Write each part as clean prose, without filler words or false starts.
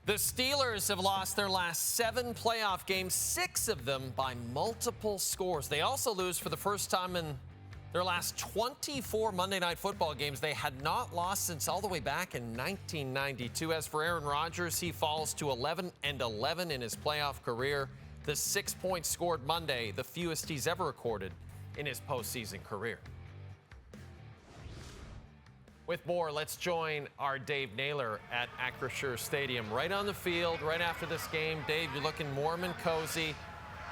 The Steelers have lost their last 7 playoff games, 6 of them by multiple scores. They also lose for the first time in their last 24 Monday Night Football games. They had not lost since all the way back in 1992. As for Aaron Rodgers, he falls to 11-11 in his playoff career. The 6 points scored Monday, the fewest he's ever recorded in his postseason career. With more, let's join our Dave Naylor at Acrisure Stadium. Right on the field, right after this game. Dave, you're looking warm and cozy.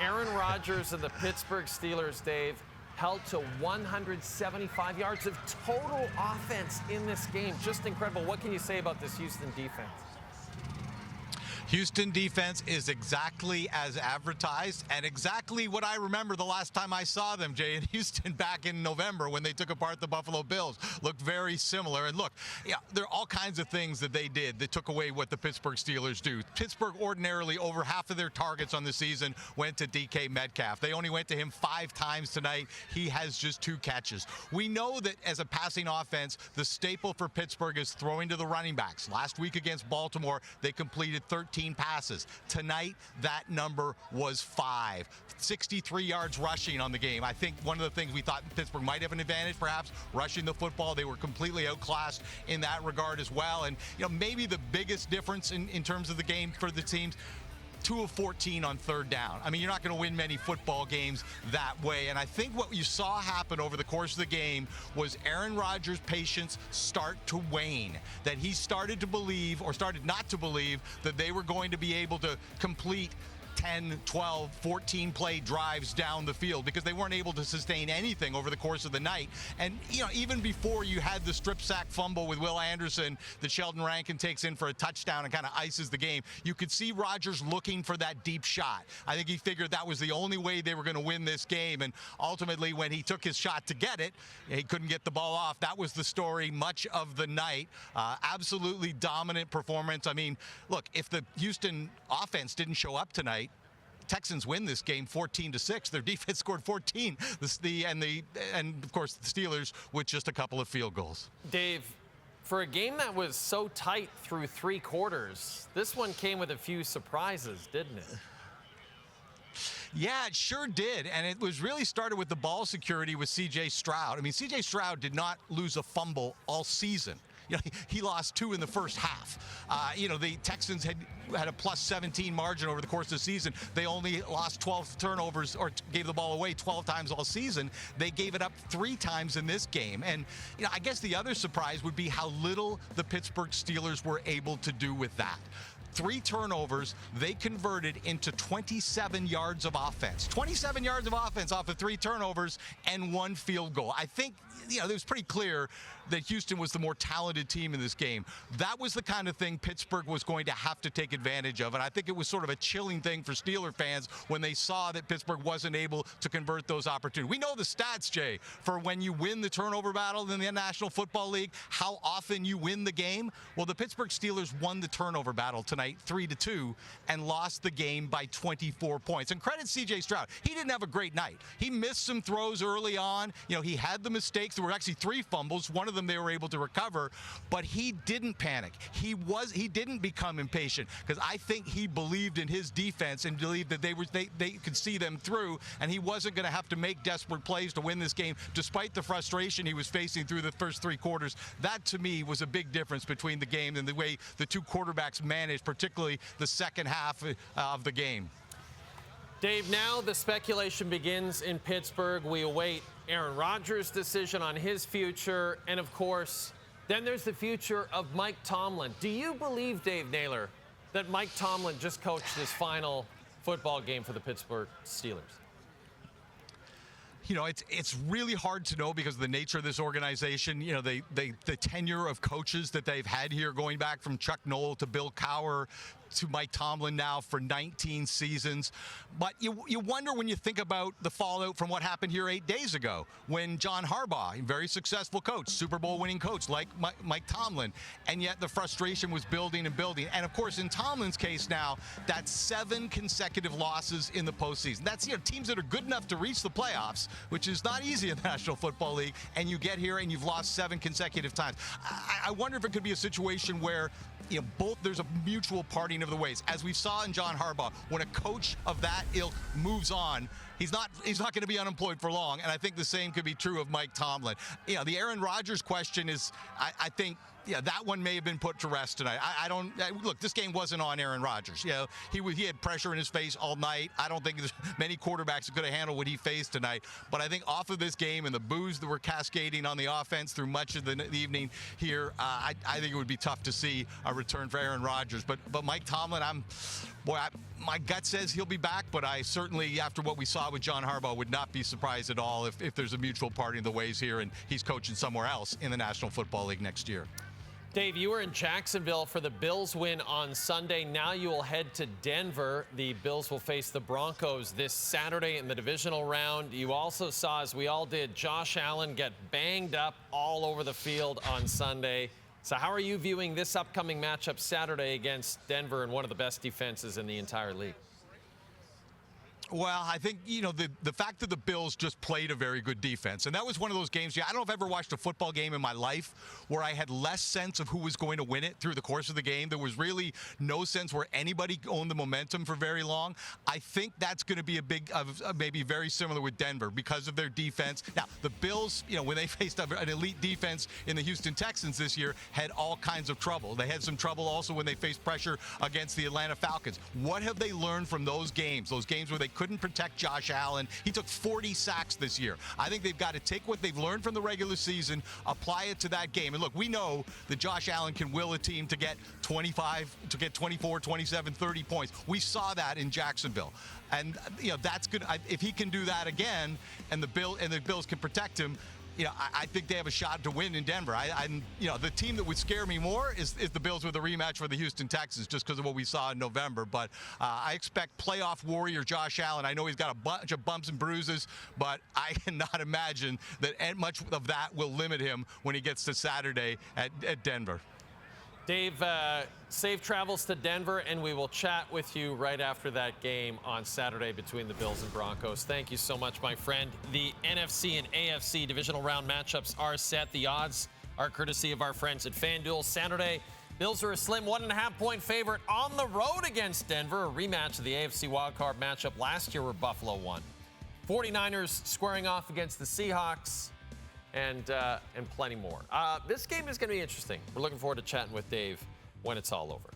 Aaron Rodgers and the Pittsburgh Steelers, Dave, held to 175 yards of total offense in this game. Just incredible. What can you say about this Houston defense? Houston defense is exactly as advertised and exactly what I remember the last time I saw them, Jay, in Houston back in November when they took apart the Buffalo Bills. Looked very similar. And look, yeah, there are all kinds of things that they did that took away what the Pittsburgh Steelers do. Pittsburgh ordinarily, over half of their targets on the season went to DK Metcalf. They only went to him 5 times tonight. He has just 2 catches. We know that as a passing offense, the staple for Pittsburgh is throwing to the running backs. Last week against Baltimore, they completed 13 passes. Tonight, that number was 5. 63 yards rushing on the game. I think one of the things we thought Pittsburgh might have an advantage, perhaps, rushing the football. They were completely outclassed in that regard as well. And, you know, maybe the biggest difference in terms of the game for the teams, 2 of 14 on third down. I mean, you're not going to win many football games that way. And I think what you saw happen over the course of the game was Aaron Rodgers' patience start to wane. That he started to believe, or started not to believe, that they were going to be able to complete 10, 12, 14 play drives down the field because they weren't able to sustain anything over the course of the night. And, you know, even before you had the strip sack fumble with Will Anderson that Sheldon Rankin takes in for a touchdown and kind of ices the game, you could see Rodgers looking for that deep shot. I think he figured that was the only way they were going to win this game. And ultimately, when he took his shot to get it, he couldn't get the ball off. That was the story much of the night. Absolutely dominant performance. I mean, look, if the Houston offense didn't show up tonight, Texans win this game 14-6. Their defense scored 14. And of course the Steelers with just a couple of field goals. Dave, for a game that was so tight through 3 quarters, this one came with a few surprises, didn't it? Yeah, it sure did. And it was really started with the ball security with C.J. Stroud. I mean, C.J. Stroud did not lose a fumble all season. You know, he lost 2 in the first half. The Texans had a plus 17 margin over the course of the season. They only lost 12 turnovers or gave the ball away 12 times all season. They gave it up 3 times in this game. And, you know, I guess the other surprise would be how little the Pittsburgh Steelers were able to do with that. 3 turnovers, they converted into 27 yards of offense. 27 yards of offense off of 3 turnovers and 1 field goal. I think, you know, it was pretty clear that Houston was the more talented team in this game. That was the kind of thing Pittsburgh was going to have to take advantage of. And I think it was sort of a chilling thing for Steeler fans when they saw that Pittsburgh wasn't able to convert those opportunities. We know the stats, Jay, for when you win the turnover battle in the National Football League, how often you win the game. Well, the Pittsburgh Steelers won the turnover battle tonight 3-2 and lost the game by 24 points. And credit C.J. Stroud. He didn't have a great night. He missed some throws early on. You know, he had the mistakes. There were actually 3 fumbles. One of them they were able to recover, but he didn't panic. He didn't become impatient because I think he believed in his defense and believed that they could see them through, and he wasn't going to have to make desperate plays to win this game despite the frustration he was facing through the first 3 quarters. That to me was a big difference between the game and the way the 2 quarterbacks managed, particularly the second half of the game. Dave, now the speculation begins in Pittsburgh. We await Aaron Rodgers' decision on his future. And, of course, then there's the future of Mike Tomlin. Do you believe, Dave Naylor, that Mike Tomlin just coached his final football game for the Pittsburgh Steelers? You know, it's really hard to know because of the nature of this organization. You know, the tenure of coaches that they've had here, going back from Chuck Noll to Bill Cowher to Mike Tomlin now for 19 seasons. But you wonder when you think about the fallout from what happened here 8 days ago when John Harbaugh, a very successful coach, Super Bowl winning coach like Mike Tomlin, and yet the frustration was building and building. And of course, in Tomlin's case now, that's 7 consecutive losses in the postseason. That's, you know, teams that are good enough to reach the playoffs, which is not easy in the National Football League, and you get here and you've lost 7 consecutive times. I wonder if it could be a situation where there's a mutual parting of the ways. As we saw in John Harbaugh, when a coach of that ilk moves on, he's not going to be unemployed for long. And I think the same could be true of Mike Tomlin. The Aaron Rodgers question is, I think, that one may have been put to rest tonight. Look, this game wasn't on Aaron Rodgers. He had pressure in his face all night. I don't think there's many quarterbacks that could have handled what he faced tonight. But I think off of this game and the boos that were cascading on the offense through much of the evening here, I think it would be tough to see a return for Aaron Rodgers. But Mike Tomlin, my gut says he'll be back, but I certainly, after what we saw with John Harbaugh, would not be surprised at all if there's a mutual parting of the ways here and he's coaching somewhere else in the National Football League next year. Dave, you were in Jacksonville for the Bills win on Sunday. Now you will head to Denver. The Bills will face the Broncos this Saturday in the divisional round. You also saw, as we all did, Josh Allen get banged up all over the field on Sunday. So how are you viewing this upcoming matchup Saturday against Denver and one of the best defenses in the entire league? Well, I think, the fact that the Bills just played a very good defense, and that was one of those games, I don't know if I've ever watched a football game in my life where I had less sense of who was going to win it through the course of the game. There was really no sense where anybody owned the momentum for very long. I think that's going to be maybe very similar with Denver because of their defense. Now, the Bills, when they faced an elite defense in the Houston Texans this year, had all kinds of trouble. They had some trouble also when they faced pressure against the Atlanta Falcons. What have they learned from those games where they couldn't protect Josh Allen? He took 40 sacks this year. I think they've got to take what they've learned from the regular season, apply it to that game. And look, we know that Josh Allen can will a team to get 25, to get 24, 27, 30 points. We saw that in Jacksonville. And that's good. If he can do that again and the Bills can protect him, I think they have a shot to win in Denver. The team that would scare me more is the Bills with a rematch for the Houston Texans, just because of what we saw in November. But I expect playoff warrior Josh Allen. I know he's got a bunch of bumps and bruises, but I cannot imagine that much of that will limit him when he gets to Saturday at Denver. Dave, safe travels to Denver, and we will chat with you right after that game on Saturday between the Bills and Broncos. Thank you so much, my friend. The NFC and AFC divisional round matchups are set. The odds are courtesy of our friends at FanDuel. Saturday, Bills are a slim 1.5-point favorite on the road against Denver, a rematch of the AFC wildcard matchup last year where Buffalo won. 49ers squaring off against the Seahawks. And plenty more. This game is going to be interesting. We're looking forward to chatting with Dave when it's all over.